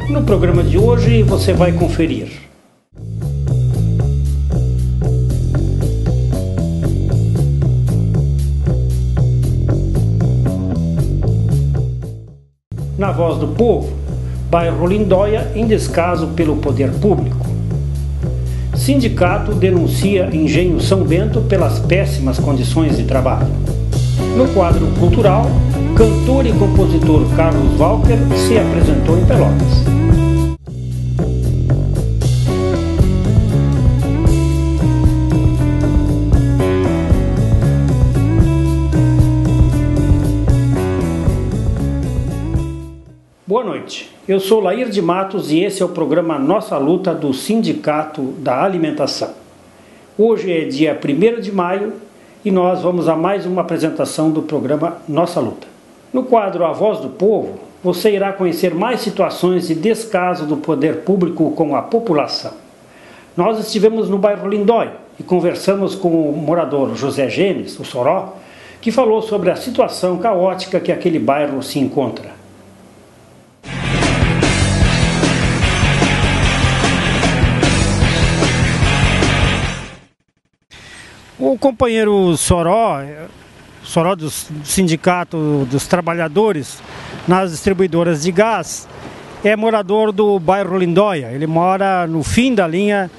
No programa de hoje você vai conferir: na Voz do Povo, bairro Lindóia em descaso pelo poder público. Sindicato denuncia Engenho São Bento pelas péssimas condições de trabalho. No quadro cultural, cantor e compositor Carlos Walker se apresentou em Pelotas. Boa noite, eu sou Lair de Matos e esse é o programa Nossa Luta do Sindicato da Alimentação. Hoje é dia 1º de maio e nós vamos a mais uma apresentação do programa Nossa Luta. No quadro A Voz do Povo, você irá conhecer mais situações de descaso do poder público com a população. Nós estivemos no bairro Lindóia e conversamos com o morador José Genes, o Soró, que falou sobre a situação caótica que aquele bairro se encontra. O companheiro Soró do Sindicato dos Trabalhadores nas distribuidoras de gás, é morador do bairro Lindóia. Ele mora no fim da linha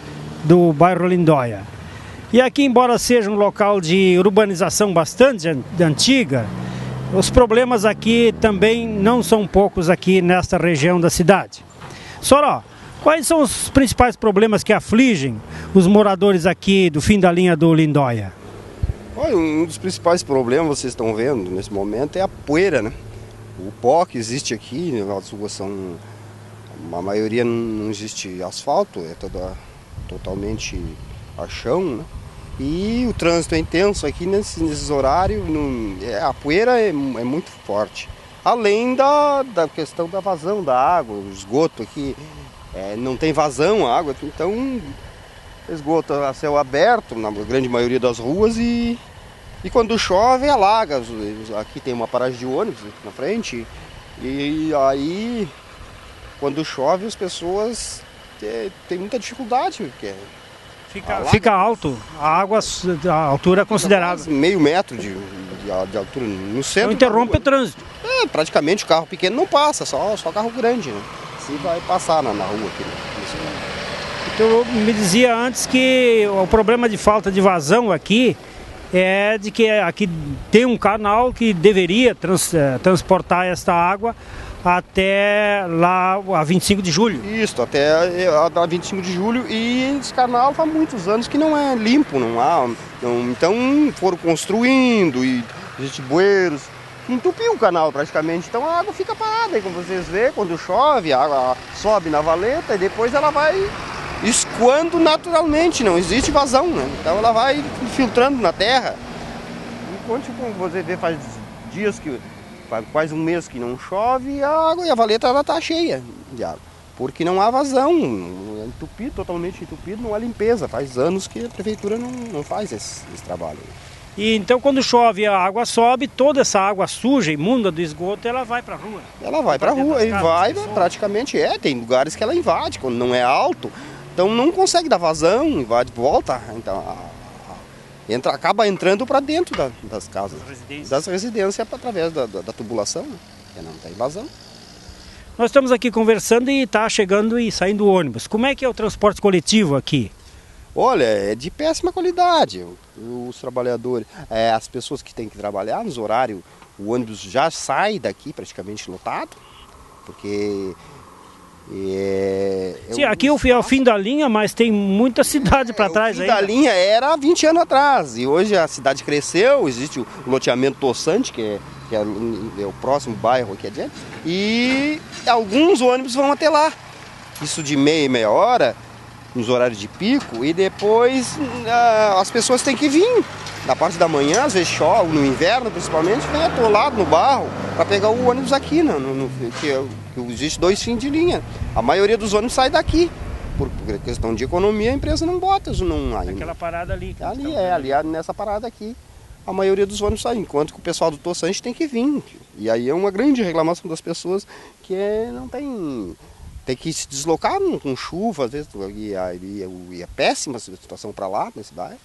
do bairro Lindóia. E aqui, embora seja um local de urbanização bastante antiga, os problemas aqui também não são poucos aqui nesta região da cidade. Soró, quais são os principais problemas que afligem os moradores aqui do fim da linha do Lindóia? Olha, um dos principais problemas, vocês estão vendo nesse momento, é a poeira, né? O pó que existe aqui, as ruas são... a maioria não existe asfalto, é totalmente a chão, né? E o trânsito é intenso aqui nesses horários, a poeira é muito forte. Além da questão da vazão da água, o esgoto aqui... não tem vazão a água, então esgoto a céu aberto na grande maioria das ruas e quando chove alaga. Aqui tem uma paragem de ônibus na frente e aí quando chove as pessoas têm muita dificuldade. Porque fica alto, a água, a altura é considerável. Meio metro de altura no centro. Então interrompe o trânsito. Praticamente o carro pequeno não passa, só carro grande, né? Assim vai passar na rua aqui. Então, me dizia antes que o problema de falta de vazão aqui é de que aqui tem um canal que deveria transportar esta água até lá a 25 de julho. Isso, até a 25 de julho, e esse canal há muitos anos que não é limpo, então foram construindo e existem bueiros. Entupiu o canal praticamente, então a água fica parada, e como vocês veem, quando chove, a água sobe na valeta e depois ela vai escoando naturalmente, não existe vazão, né? Então ela vai filtrando na terra. Enquanto, como você vê, faz dias faz quase um mês que não chove, a água e a valeta ela está cheia de água, porque não há vazão, é entupido, totalmente entupido, não há limpeza, faz anos que a prefeitura não faz esse trabalho. E então quando chove a água sobe, toda essa água suja, imunda do esgoto, ela vai para a rua. Ela vai para a rua e vai praticamente, tem lugares que ela invade, quando não é alto, então não consegue dar vazão, invade, volta, então acaba entrando para dentro das casas, das residências através da tubulação, né? Porque não tem vazão. Nós estamos aqui conversando e está chegando e saindo o ônibus. Como é que é o transporte coletivo aqui? Olha, é de péssima qualidade. Os trabalhadores, as pessoas que têm que trabalhar nos horários, o ônibus já sai daqui praticamente lotado, porque... Sim, aqui é o fim da linha, mas tem muita cidade para trás aí. O fim da linha era 20 anos atrás, e hoje a cidade cresceu, existe o loteamento Tossante, que é o próximo bairro aqui adiante, e alguns ônibus vão até lá. Isso de meia hora, nos horários de pico, e depois as pessoas têm que vir na parte da manhã, às vezes chove, no inverno principalmente, vem atolado no barro para pegar o ônibus aqui, né? Que existe 2 fins de linha. A maioria dos ônibus sai daqui. Por questão de economia, a empresa não bota. Aquela parada ali. Ali nessa parada aqui. A maioria dos ônibus sai, enquanto que o pessoal do Toçante tem que vir. E aí é uma grande reclamação das pessoas que não tem que se deslocar com chuva, às vezes, e é péssima a situação para lá, nesse bairro.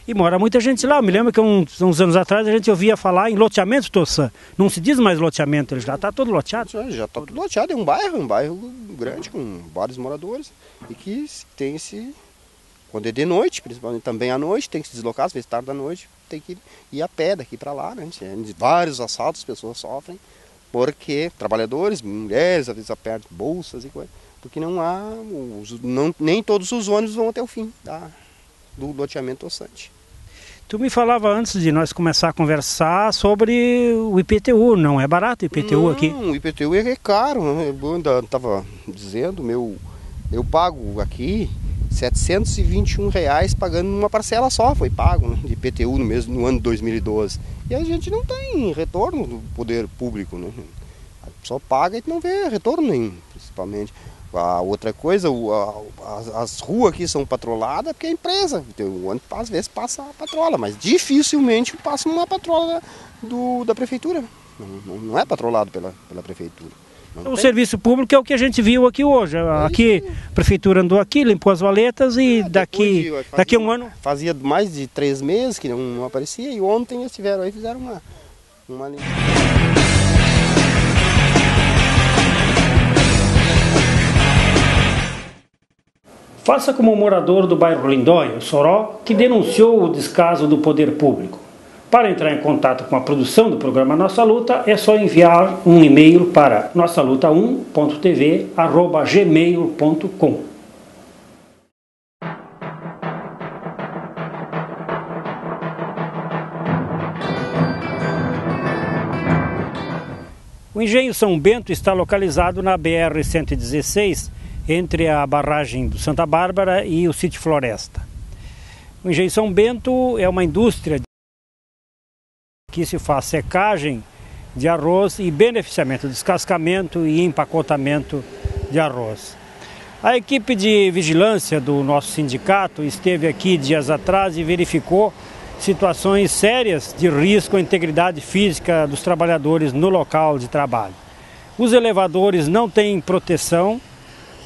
E mora muita gente lá. Eu me lembro que uns anos atrás a gente ouvia falar em loteamento Toçan. Não se diz mais loteamento, ele já está todo loteado. Já está tudo loteado, é um bairro grande, com vários moradores. E que tem quando é de noite, principalmente também à noite, tem que se deslocar, às vezes tarde da noite, tem que ir a pé daqui para lá, né? Vários assaltos, as pessoas sofrem, porque trabalhadores, mulheres, às vezes apertam bolsas e coisa, porque nem todos os ônibus vão até o fim do loteamento Toçante. Tu me falava antes de nós começar a conversar sobre o IPTU, não é barato o IPTU aqui? Não, o IPTU é caro, né? Eu ainda estava dizendo, eu pago aqui R$721 pagando uma parcela só, foi pago, né, de IPTU no ano de 2012. E a gente não tem retorno do poder público, né? Só paga e não vê retorno nenhum, principalmente. A outra coisa, as ruas aqui são patroladas porque é empresa. O ônibus às vezes passa a patrola, mas dificilmente passa uma patrola da prefeitura. Não é patrolado pela prefeitura. Serviço público é o que a gente viu aqui hoje. Aqui, a prefeitura andou aqui, limpou as valetas e daqui a um ano... Fazia mais de 3 meses que não aparecia e ontem eles estiveram aí, fizeram uma limpa. Faça como o morador do bairro Lindóia, o Soró, que denunciou o descaso do poder público. Para entrar em contato com a produção do programa Nossa Luta, é só enviar um e-mail para nossaluta1.tv@gmail.com. O Engenho São Bento está localizado na BR-116, entre a barragem do Santa Bárbara e o Sítio Floresta. O Engenho São Bento é uma indústria que se faz secagem de arroz e beneficiamento, descascamento e empacotamento de arroz. A equipe de vigilância do nosso sindicato esteve aqui dias atrás e verificou situações sérias de risco à integridade física dos trabalhadores no local de trabalho. Os elevadores não têm proteção,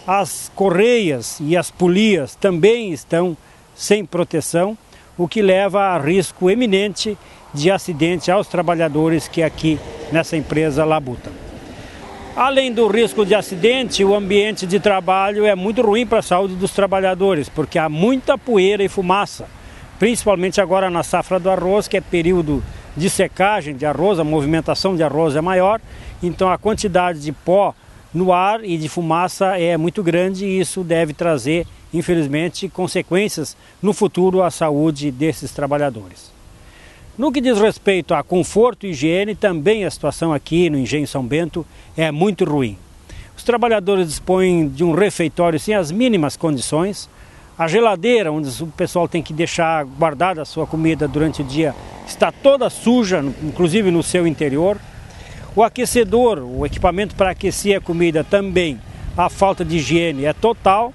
as correias e as polias também estão sem proteção, o que leva a risco eminente de acidente aos trabalhadores que aqui nessa empresa labutam. Além do risco de acidente, o ambiente de trabalho é muito ruim para a saúde dos trabalhadores, porque há muita poeira e fumaça, principalmente agora na safra do arroz, que é período de secagem de arroz, a movimentação de arroz é maior, então a quantidade de pó no ar e de fumaça é muito grande e isso deve trazer, infelizmente, consequências no futuro à saúde desses trabalhadores. No que diz respeito a conforto e higiene, também a situação aqui no Engenho São Bento é muito ruim. Os trabalhadores dispõem de um refeitório sem as mínimas condições, a geladeira, onde o pessoal tem que deixar guardada a sua comida durante o dia, está toda suja, inclusive no seu interior. O aquecedor, o equipamento para aquecer a comida também, a falta de higiene é total.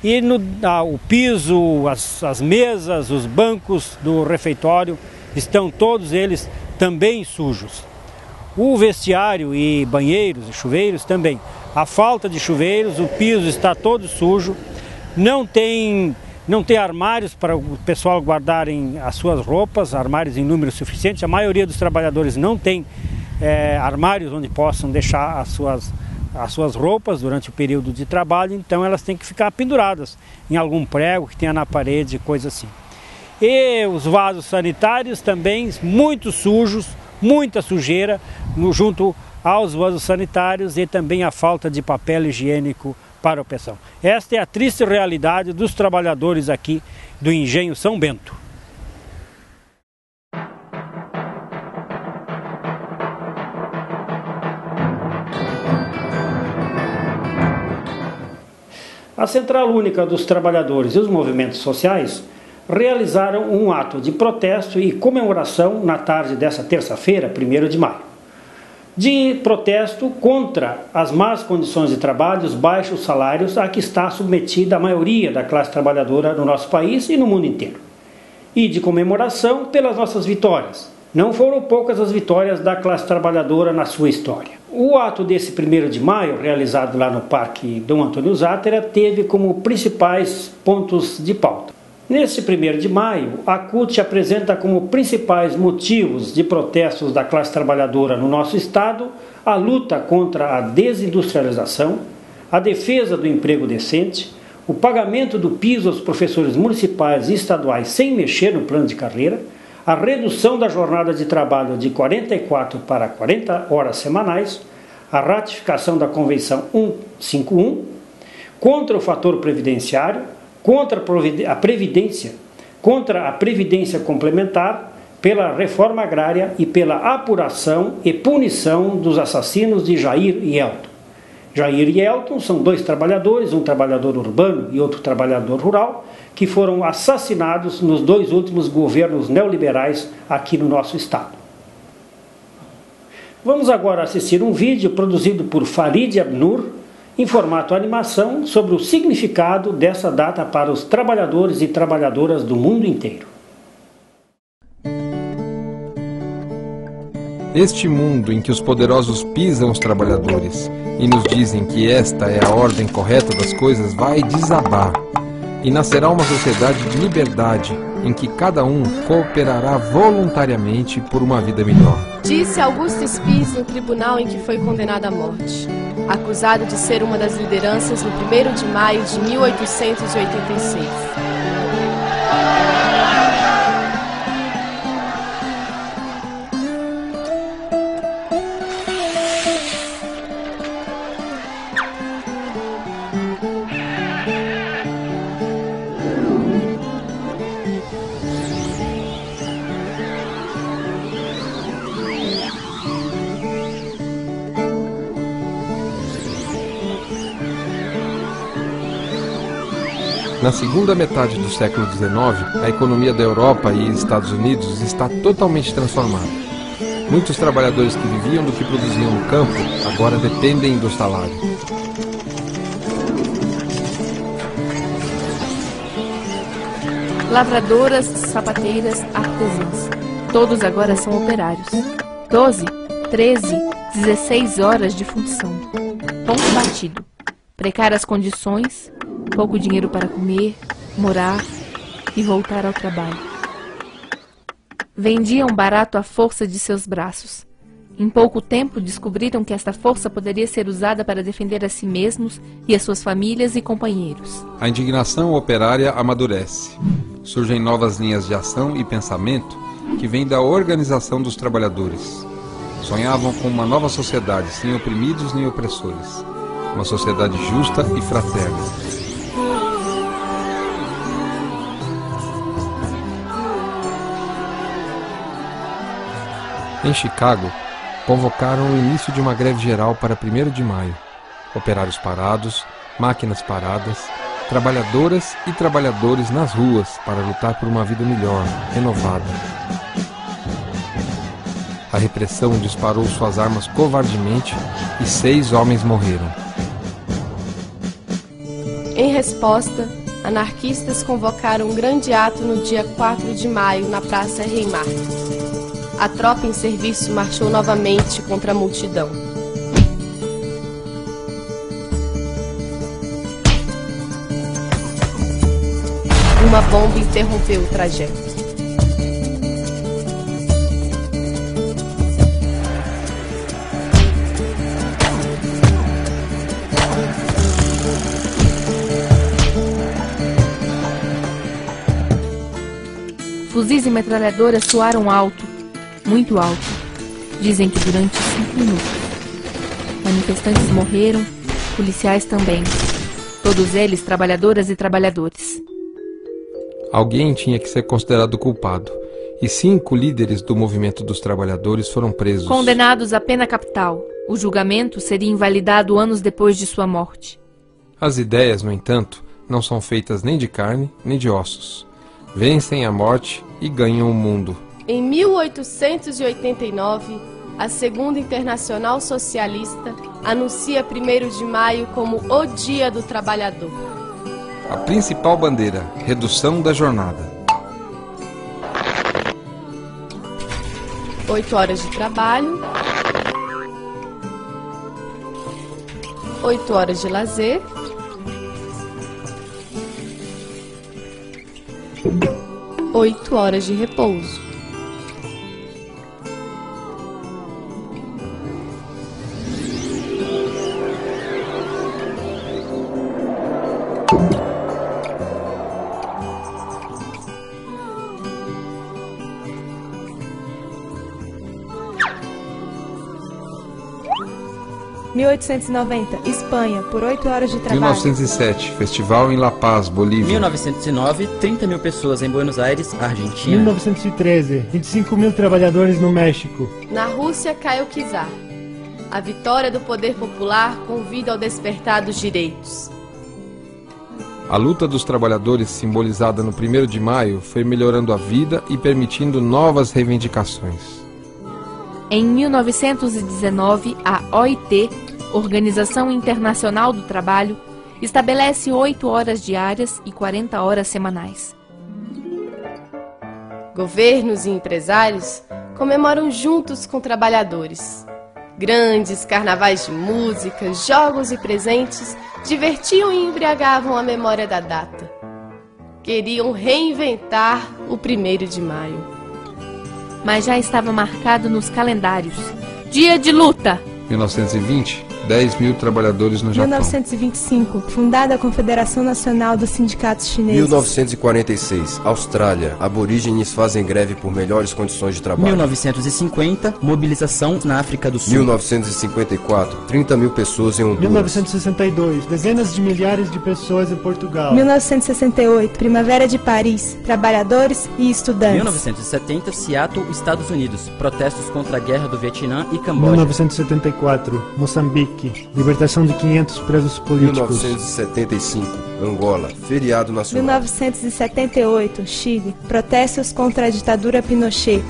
E o piso, as mesas, os bancos do refeitório estão todos eles também sujos. O vestiário e banheiros e chuveiros também. A falta de chuveiros, o piso está todo sujo. Não tem armários para o pessoal guardarem as suas roupas, armários em número suficiente. A maioria dos trabalhadores não tem armários onde possam deixar as suas roupas durante o período de trabalho, então elas têm que ficar penduradas em algum prego que tenha na parede, coisa assim. E os vasos sanitários também muito sujos, muita sujeira junto aos vasos sanitários e também a falta de papel higiênico para o pessoal. Esta é a triste realidade dos trabalhadores aqui do Engenho São Bento. A Central Única dos Trabalhadores e os movimentos sociais realizaram um ato de protesto e comemoração na tarde dessa terça-feira, 1º de maio. De protesto contra as más condições de trabalho, os baixos salários a que está submetida a maioria da classe trabalhadora no nosso país e no mundo inteiro. E de comemoração pelas nossas vitórias. Não foram poucas as vitórias da classe trabalhadora na sua história. O ato desse 1º de maio, realizado lá no Parque Dom Antônio Zátera, teve como principais pontos de pauta. Nesse 1º de maio, a CUT apresenta como principais motivos de protestos da classe trabalhadora no nosso estado a luta contra a desindustrialização, a defesa do emprego decente, o pagamento do piso aos professores municipais e estaduais sem mexer no plano de carreira, a redução da jornada de trabalho de 44 para 40 horas semanais, a ratificação da Convenção 151, contra o fator previdenciário, contra a previdência complementar, pela reforma agrária e pela apuração e punição dos assassinos de Jair e Elton. Jair e Elton são 2 trabalhadores, um trabalhador urbano e outro trabalhador rural, que foram assassinados nos 2 últimos governos neoliberais aqui no nosso estado. Vamos agora assistir um vídeo produzido por Farid Abnur, em formato animação, sobre o significado dessa data para os trabalhadores e trabalhadoras do mundo inteiro. Este mundo em que os poderosos pisam os trabalhadores e nos dizem que esta é a ordem correta das coisas vai desabar, e nascerá uma sociedade de liberdade em que cada um cooperará voluntariamente por uma vida melhor. Disse Augusto Spies no tribunal em que foi condenado à morte, acusado de ser uma das lideranças no 1º de maio de 1886. Na segunda metade do século XIX, a economia da Europa e Estados Unidos está totalmente transformada. Muitos trabalhadores que viviam do que produziam no campo agora dependem do salário. Lavradoras, sapateiras, artesãs. Todos agora são operários. 12, 13, 16 horas de função. Ponto batido. Precárias condições, pouco dinheiro para comer, morar e voltar ao trabalho. Vendiam barato a força de seus braços. Em pouco tempo descobriram que esta força poderia ser usada para defender a si mesmos e as suas famílias e companheiros. A indignação operária amadurece. Surgem novas linhas de ação e pensamento que vêm da organização dos trabalhadores. Sonhavam com uma nova sociedade sem oprimidos nem opressores. Uma sociedade justa e fraterna. Em Chicago, convocaram o início de uma greve geral para 1º de maio. Operários parados, máquinas paradas, trabalhadoras e trabalhadores nas ruas para lutar por uma vida melhor, renovada. A repressão disparou suas armas covardemente e 6 homens morreram. Em resposta, anarquistas convocaram um grande ato no dia 4 de maio na Praça Reimark. A tropa em serviço marchou novamente contra a multidão. Uma bomba interrompeu o trajeto. Fuzis e metralhadoras soaram alto, muito alto. Dizem que durante 5 minutos. Manifestantes morreram, policiais também. Todos eles trabalhadoras e trabalhadores. Alguém tinha que ser considerado culpado, e 5 líderes do movimento dos trabalhadores foram presos. Condenados à pena capital. O julgamento seria invalidado anos depois de sua morte. As ideias, no entanto, não são feitas nem de carne nem de ossos. vencem a morte e ganham o mundo. Em 1889, a Segunda Internacional Socialista anuncia 1º de maio como o Dia do Trabalhador. A principal bandeira, redução da jornada. 8 horas de trabalho, 8 horas de lazer, 8 horas de repouso. Em 1890, Espanha, por 8 horas de trabalho. 1907, Festival em La Paz, Bolívia. 1909, 30 mil pessoas em Buenos Aires, Argentina. 1913, 25 mil trabalhadores no México. Na Rússia cai o czar. A vitória do poder popular convida ao despertar dos direitos. A luta dos trabalhadores, simbolizada no 1º de maio, foi melhorando a vida e permitindo novas reivindicações. Em 1919, a OIT, Organização Internacional do Trabalho, estabelece 8 horas diárias e 40 horas semanais. Governos e empresários comemoram juntos com trabalhadores. Grandes carnavais de música, jogos e presentes divertiam e embriagavam a memória da data. Queriam reinventar o 1º de maio. Mas já estava marcado nos calendários. Dia de luta! 1920, 10 mil trabalhadores no Japão. 1925, fundada a Confederação Nacional dos Sindicatos Chineses. 1946, Austrália. Aborígenes fazem greve por melhores condições de trabalho. 1950, mobilização na África do Sul. 1954, 30 mil pessoas em Honduras. 1962, dezenas de milhares de pessoas em Portugal. 1968, Primavera de Paris, trabalhadores e estudantes. 1970, Seattle, Estados Unidos. Protestos contra a guerra do Vietnã e Camboja. 1974, Moçambique. Libertação de 500 presos políticos. 1975, Angola. Feriado nacional. 1978, Chile. Protestos contra a ditadura Pinochet.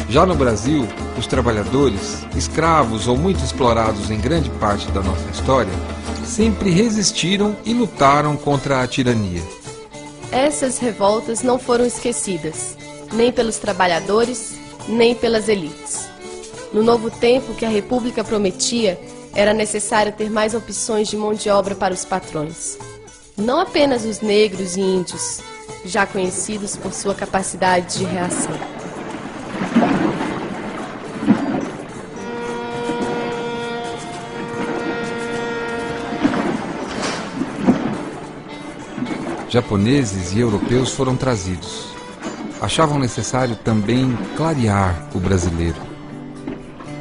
Já no Brasil, os trabalhadores, escravos ou muito explorados em grande parte da nossa história, sempre resistiram e lutaram contra a tirania. Essas revoltas não foram esquecidas, nem pelos trabalhadores, nem pelas elites. No novo tempo que a República prometia, era necessário ter mais opções de mão de obra para os patrões. Não apenas os negros e índios, já conhecidos por sua capacidade de reação. Japoneses e europeus foram trazidos. Achavam necessário também clarear o brasileiro.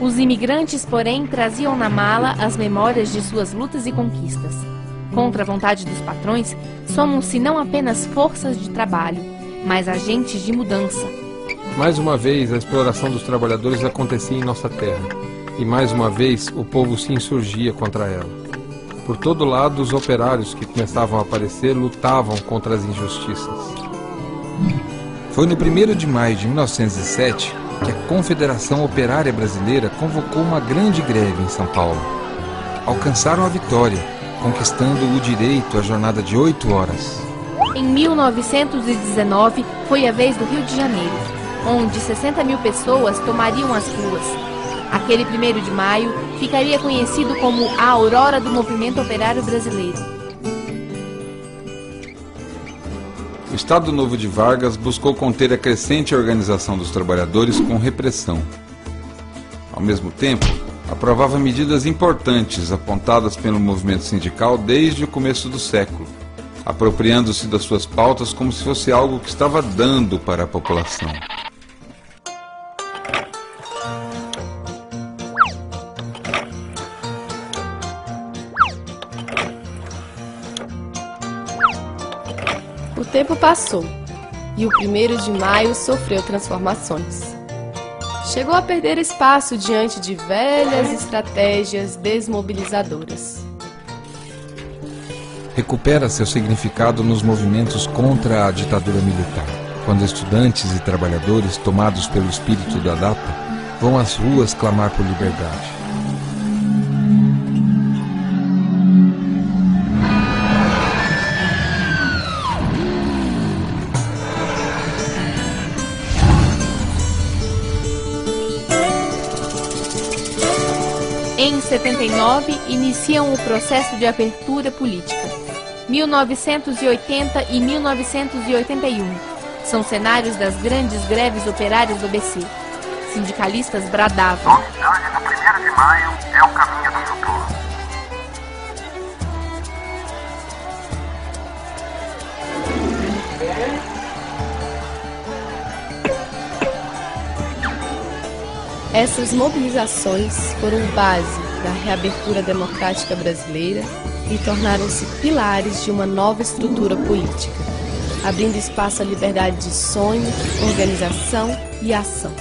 Os imigrantes, porém, traziam na mala as memórias de suas lutas e conquistas. Contra a vontade dos patrões, somos-se não apenas forças de trabalho, mas agentes de mudança. Mais uma vez, a exploração dos trabalhadores acontecia em nossa terra. E mais uma vez, o povo se insurgia contra ela. Por todo lado, os operários que começavam a aparecer lutavam contra as injustiças. Foi no 1º de maio de 1907 que a Confederação Operária Brasileira convocou uma grande greve em São Paulo. Alcançaram a vitória, conquistando o direito à jornada de 8 horas. Em 1919, foi a vez do Rio de Janeiro, onde 60 mil pessoas tomariam as ruas. Aquele 1º de maio ficaria conhecido como a aurora do movimento operário brasileiro. O Estado Novo de Vargas buscou conter a crescente organização dos trabalhadores com repressão. Ao mesmo tempo, aprovava medidas importantes apontadas pelo movimento sindical desde o começo do século, apropriando-se das suas pautas como se fosse algo que estava dando para a população. O tempo passou e o 1º de maio sofreu transformações. chegou a perder espaço diante de velhas estratégias desmobilizadoras. Recupera seu significado nos movimentos contra a ditadura militar, quando estudantes e trabalhadores, tomados pelo espírito da data, vão às ruas clamar por liberdade. Em 79, iniciam o processo de abertura política. 1980 e 1981 são cenários das grandes greves operárias do ABC. Sindicalistas bradavam: Hoje, no 1º de maio, é o caminho do futuro. Essas mobilizações foram base da reabertura democrática brasileira e tornaram-se pilares de uma nova estrutura política, abrindo espaço à liberdade de sonho, organização e ação.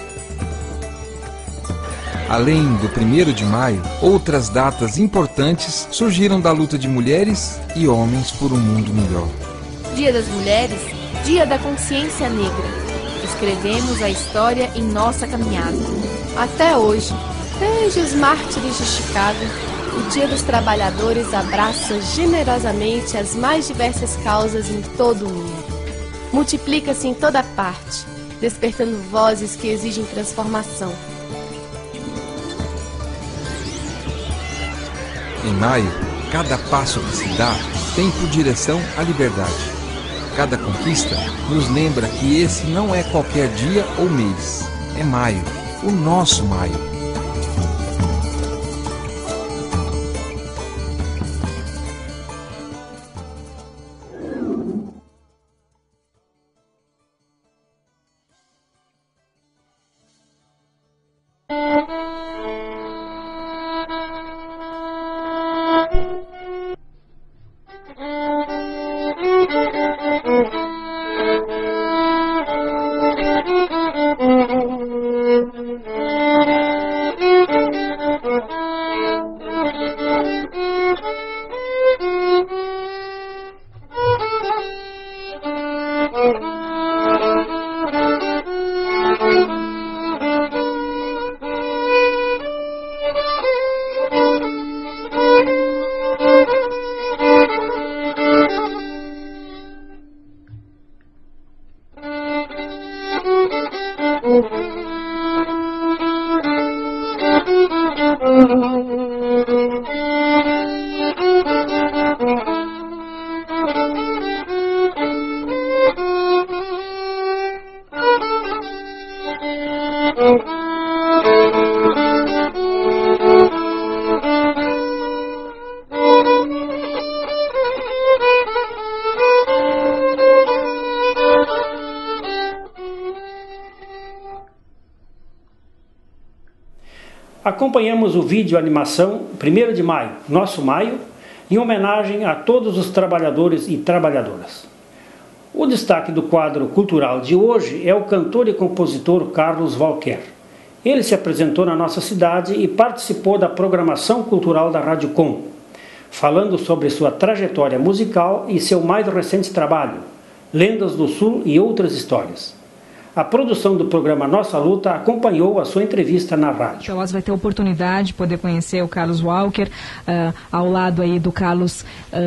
Além do 1º de maio, outras datas importantes surgiram da luta de mulheres e homens por um mundo melhor. Dia das Mulheres, Dia da Consciência Negra. Escrevemos a história em nossa caminhada. Até hoje, desde os mártires de Chicago, o Dia dos Trabalhadores abraça generosamente as mais diversas causas em todo o mundo. Multiplica-se em toda parte, despertando vozes que exigem transformação. Em maio, cada passo que se dá tem por direção à liberdade. Cada conquista nos lembra que esse não é qualquer dia ou mês. É maio, o nosso maio. Acompanhamos o vídeo animação 1º de maio, Nosso Maio, em homenagem a todos os trabalhadores e trabalhadoras. O destaque do quadro cultural de hoje é o cantor e compositor Carlos Walker. Ele se apresentou na nossa cidade e participou da programação cultural da Rádio Com, falando sobre sua trajetória musical e seu mais recente trabalho, Lendas do Sul e Outras Histórias. A produção do programa Nossa Luta acompanhou a sua entrevista na rádio. Pelotas vai ter a oportunidade de poder conhecer o Carlos Walker, ao lado aí do Carlos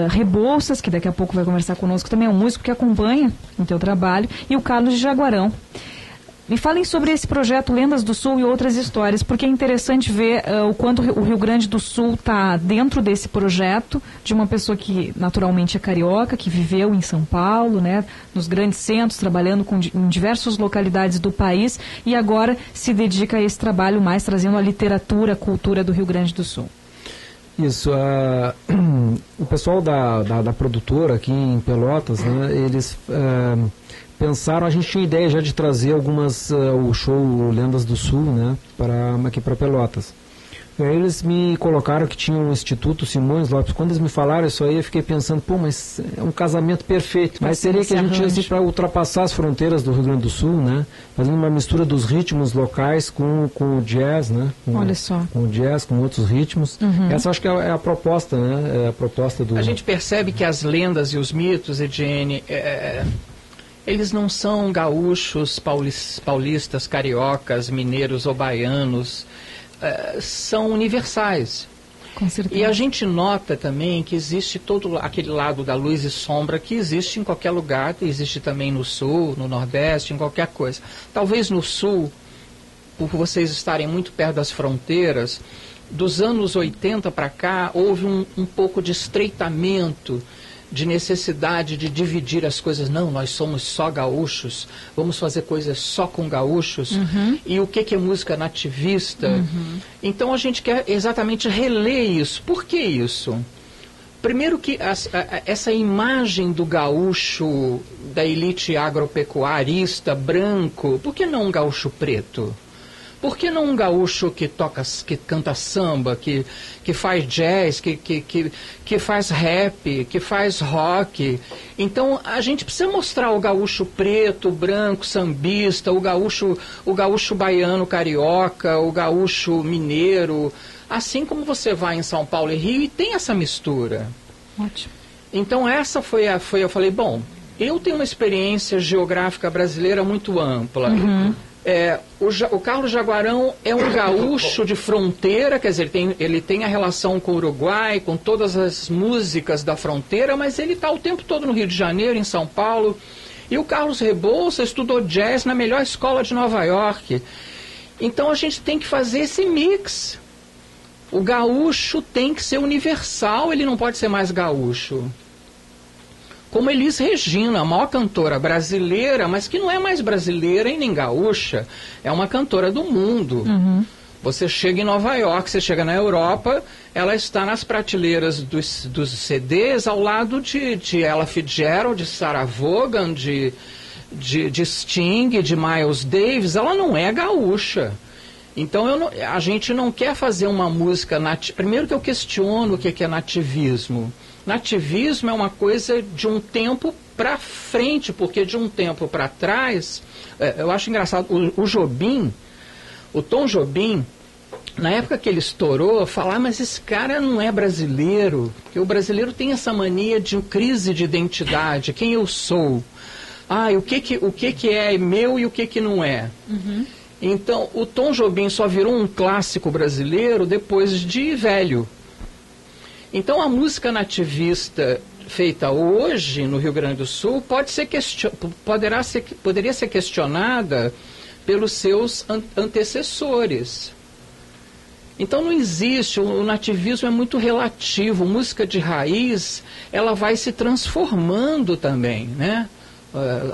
Rebouças, que daqui a pouco vai conversar conosco, também é um músico que acompanha o teu trabalho, e o Carlos de Jaguarão. Me falem sobre esse projeto Lendas do Sul e Outras Histórias, porque é interessante ver o quanto o Rio Grande do Sul está dentro desse projeto, de uma pessoa que naturalmente é carioca, que viveu em São Paulo, né, nos grandes centros, trabalhando em diversas localidades do país, e agora se dedica a esse trabalho mais trazendo a literatura, a cultura do Rio Grande do Sul. Isso, o pessoal da produtora aqui em Pelotas, né, eles pensaram, a gente tinha ideia já de trazer o show Lendas do Sul, né, aqui para Pelotas. E aí eles me colocaram que tinha um Instituto Simões Lopes. Quando eles me falaram isso aí, eu fiquei pensando, pô, mas é um casamento perfeito. Mas seria que a gente, assim, para ultrapassar as fronteiras do Rio Grande do Sul, né? Fazendo uma mistura dos ritmos locais com o jazz, né? Olha só. Com o jazz, com outros ritmos. Essa acho que é a proposta, né? É a proposta do... A gente percebe que as lendas e os mitos, Ediene, eles não são gaúchos, paulistas, cariocas, mineiros ou baianos. São universais. Com certeza. E a gente nota também que existe todo aquele lado da luz e sombra que existe em qualquer lugar, existe também no sul, no nordeste, em qualquer coisa. Talvez no sul, por vocês estarem muito perto das fronteiras, dos anos 80 para cá, houve um pouco de estreitamento, de necessidade de dividir as coisas. Não, nós somos só gaúchos, vamos fazer coisas só com gaúchos. E o que é música nativista? Então a gente quer exatamente reler isso. Por que isso? Primeiro que essa imagem do gaúcho, da elite agropecuarista, branco, por que não um gaúcho preto? Por que não um gaúcho que canta samba, que faz jazz, que faz rap, que faz rock? Então a gente precisa mostrar o gaúcho preto, branco, sambista, o gaúcho baiano carioca, o gaúcho mineiro, assim como você vai em São Paulo e Rio e tem essa mistura. Ótimo. Então essa foi eu falei, bom, eu tenho uma experiência geográfica brasileira muito ampla. O Carlos Jaguarão é um gaúcho de fronteira, quer dizer, ele tem a relação com o Uruguai, com todas as músicas da fronteira, mas ele está o tempo todo no Rio de Janeiro, em São Paulo. E o Carlos Rebouças estudou jazz na melhor escola de Nova York. Então a gente tem que fazer esse mix. O gaúcho tem que ser universal, ele não pode ser mais gaúcho. Como Elis Regina, a maior cantora brasileira, mas que não é mais brasileira e nem gaúcha, é uma cantora do mundo. Você chega em Nova York, você chega na Europa, ela está nas prateleiras dos CDs ao lado de Ella Fitzgerald, de Sarah Vaughan, de Sting, de Miles Davis. Ela não é gaúcha. Então a gente não quer fazer uma música Primeiro que eu questiono o que é nativismo. Nativismo é uma coisa de um tempo para frente, porque de um tempo para trás, eu acho engraçado, o Jobim, o Tom Jobim, na época que ele estourou, falar, mas esse cara não é brasileiro, porque o brasileiro tem essa mania de crise de identidade, quem eu sou, o que é meu e o que não é. Então, o Tom Jobim só virou um clássico brasileiro depois de velho. Então, a música nativista feita hoje no Rio Grande do Sul poderia ser questionada pelos seus antecessores. Então, não existe, o nativismo é muito relativo. Música de raiz, ela vai se transformando também, né?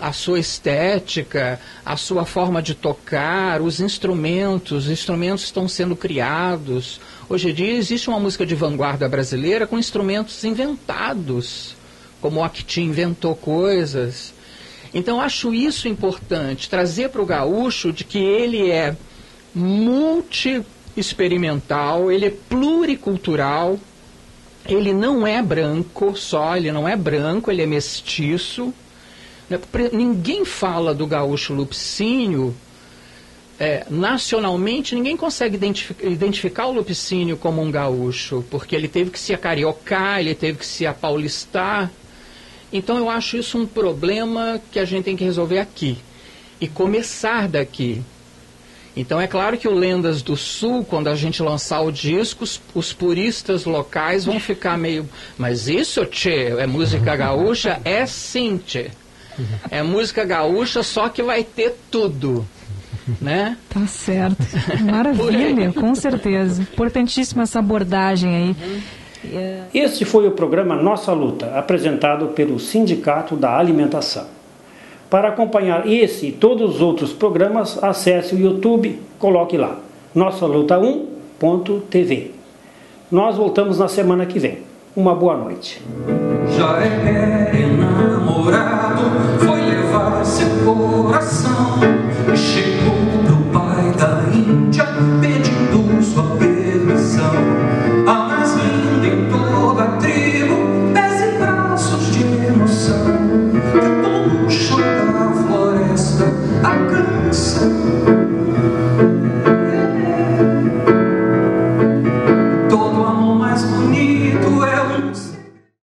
A sua estética, a sua forma de tocar, os instrumentos estão sendo criados. Hoje em dia existe uma música de vanguarda brasileira com instrumentos inventados, como o Acti inventou coisas. Então acho isso importante, trazer para o gaúcho de que ele é multi-experimental, ele é pluricultural, ele não é branco só, ele não é branco, ele é mestiço. Ninguém fala do gaúcho Lupicínio, nacionalmente ninguém consegue identificar o Lupicínio como um gaúcho, porque ele teve que se acariocar, ele teve que se apaulistar. Então eu acho isso um problema que a gente tem que resolver aqui, e começar daqui. Então é claro que o Lendas do Sul, quando a gente lançar o disco, os puristas locais vão ficar meio, mas isso, tchê, é música gaúcha? É sim, tchê. É música gaúcha, só que vai ter tudo, né? Tá certo. Maravilha, com certeza. Importantíssima essa abordagem aí. Este foi o programa Nossa Luta, apresentado pelo Sindicato da Alimentação. Para acompanhar esse e todos os outros programas, acesse o YouTube, coloque lá, nossaluta1.tv. Nós voltamos na semana que vem. Uma boa noite. Já é enamorado, foi levar seu coração e chegou pro pai da Índia.